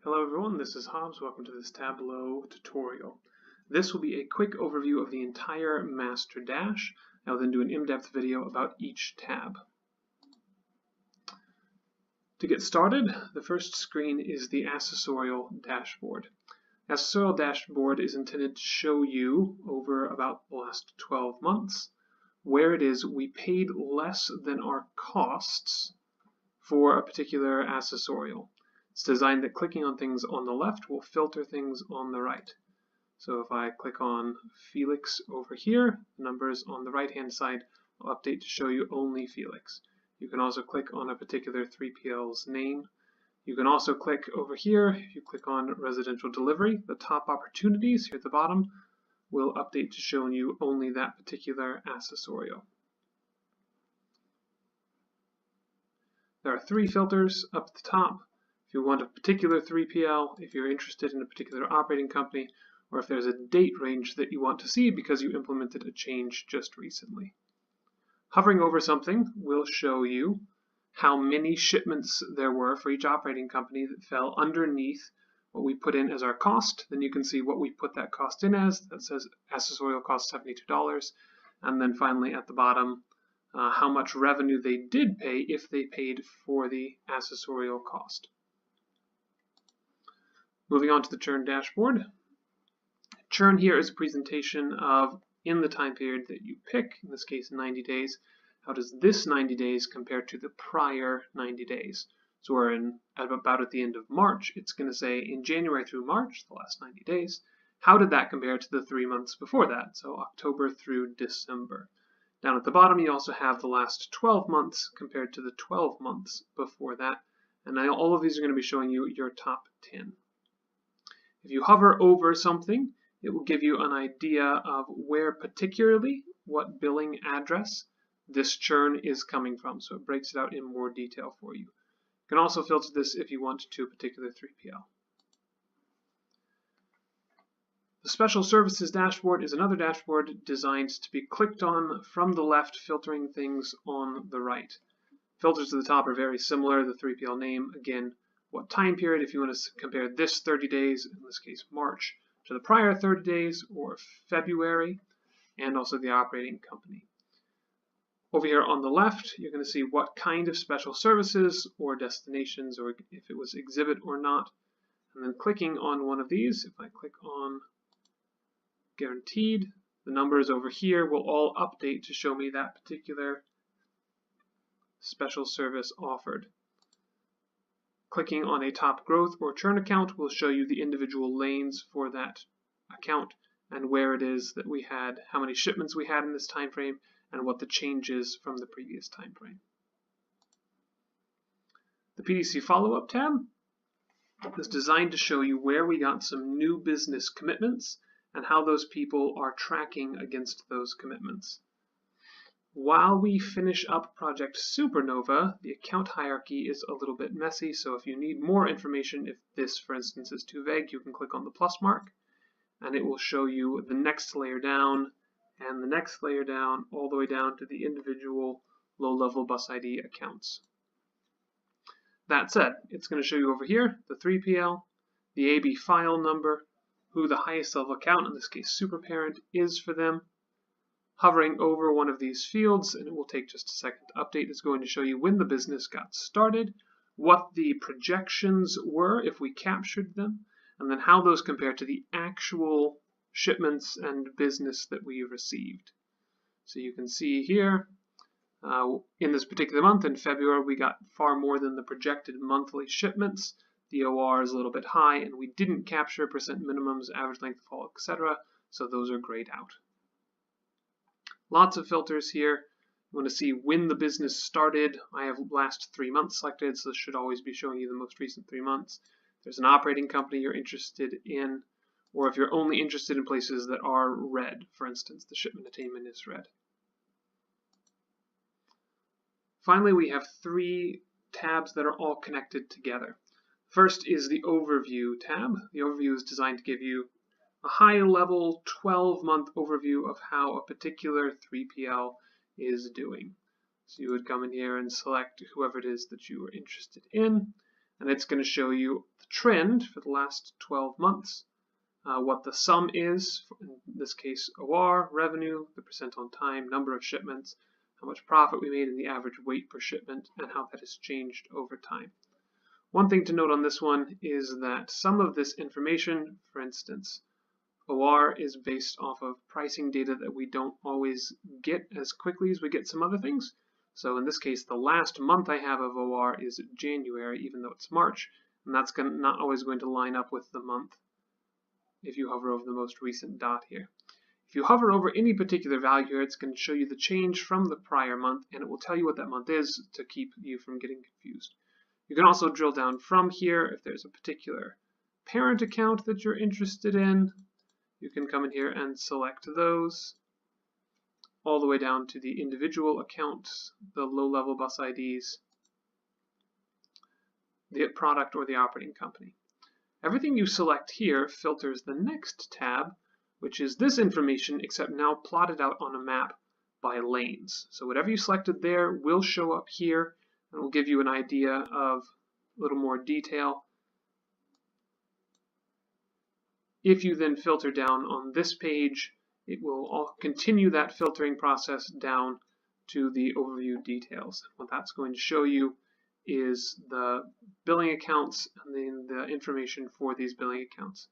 Hello everyone, this is Hobbs. Welcome to this Tableau tutorial. This will be a quick overview of the entire master dash. I will then do an in-depth video about each tab. To get started, the first screen is the accessorial dashboard. Accessorial dashboard is intended to show you over about the last 12 months where it is we paid less than our costs for a particular accessorial. It's designed that clicking on things on the left will filter things on the right. So if I click on Felix over here, the numbers on the right hand side will update to show you only Felix. You can also click on a particular 3PL's name. You can also click over here, if you click on residential delivery, the top opportunities here at the bottom will update to show you only that particular accessorial. There are 3 filters up at the top. If you want a particular 3PL, if you're interested in a particular operating company, or if there's a date range that you want to see because you implemented a change just recently. Hovering over something will show you how many shipments there were for each operating company that fell underneath what we put in as our cost. Then you can see what we put that cost in as. That says accessorial cost $72. And then finally at the bottom, how much revenue they did pay if they paid for the accessorial cost. Moving on to the churn dashboard. Churn here is a presentation of, in the time period that you pick, in this case 90 days, how does this 90 days compare to the prior 90 days? So we're about at the end of March. It's going to say in January through March, the last 90 days, how did that compare to the 3 months before that? So October through December. Down at the bottom, you also have the last 12 months compared to the 12 months before that. And now all of these are going to be showing you your top 10. If you hover over something, it will give you an idea of where particularly, what billing address this churn is coming from. So it breaks it out in more detail for you. You can also filter this if you want to a particular 3PL. The Special Services dashboard is another dashboard designed to be clicked on from the left, filtering things on the right. Filters to the top are very similar. The 3PL name, again, what time period, if you want to compare this 30 days, in this case March, to the prior 30 days, or February, and also the operating company. Over here on the left, you're going to see what kind of special services or destinations, or if it was exhibit or not. And then clicking on one of these, if I click on guaranteed, the numbers over here will all update to show me that particular special service offered. Clicking on a top growth or churn account will show you the individual lanes for that account and where it is that we had, how many shipments we had in this time frame, and what the change is from the previous time frame. The PDC follow-up tab is designed to show you where we got some new business commitments and how those people are tracking against those commitments. While we finish up Project Supernova, the account hierarchy is a little bit messy, so if you need more information, if this, for instance, is too vague, you can click on the plus mark, and it will show you the next layer down, and the next layer down, all the way down to the individual low-level bus ID accounts. That said, it's going to show you over here the 3PL, the AB file number, who the highest level account, in this case super parent, is for them. Hovering over one of these fields, and it will take just a second to update, is going to show you when the business got started, what the projections were if we captured them, and then how those compare to the actual shipments and business that we received. So you can see here, in this particular month, in February, we got far more than the projected monthly shipments. The OR is a little bit high, and we didn't capture percent minimums, average length of haul, etc., so those are grayed out. Lots of filters here. You want to see when the business started. I have last 3 months selected, so this should always be showing you the most recent 3 months. If there's an operating company you're interested in, or if you're only interested in places that are red, for instance, the shipment attainment is red. Finally, we have 3 tabs that are all connected together. First is the Overview tab. The Overview is designed to give you a high-level 12-month overview of how a particular 3PL is doing. So you would come in here and select whoever it is that you are interested in, and it's going to show you the trend for the last 12 months, what the sum is, in this case OR, revenue, the percent on time, number of shipments, how much profit we made, and the average weight per shipment, and how that has changed over time. One thing to note on this one is that some of this information, for instance, OR is based off of pricing data that we don't always get as quickly as we get some other things. So in this case, the last month I have of OR is January, even though it's March, and that's not always going to line up with the month if you hover over the most recent dot here. If you hover over any particular value here, it's going to show you the change from the prior month, and it will tell you what that month is to keep you from getting confused. You can also drill down from here if there's a particular parent account that you're interested in. You can come in here and select those all the way down to the individual accounts, the low-level bus IDs, the product, or the operating company. Everything you select here filters the next tab, which is this information, except now plotted out on a map by lanes. So whatever you selected there will show up here, and will give you an idea of a little more detail. If you then filter down on this page, it will continue that filtering process down to the overview details. What that's going to show you is the billing accounts and then the information for these billing accounts.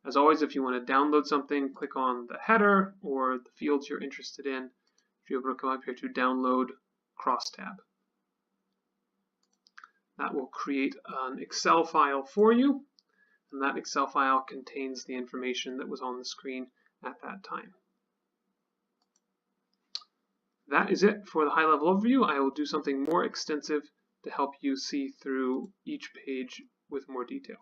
As always, if you want to download something, click on the header or the fields you're interested in. You're able to come up here to download crosstab. That will create an Excel file for you, and that Excel file contains the information that was on the screen at that time. That is it for the high-level overview. I will do something more extensive to help you see through each page with more detail.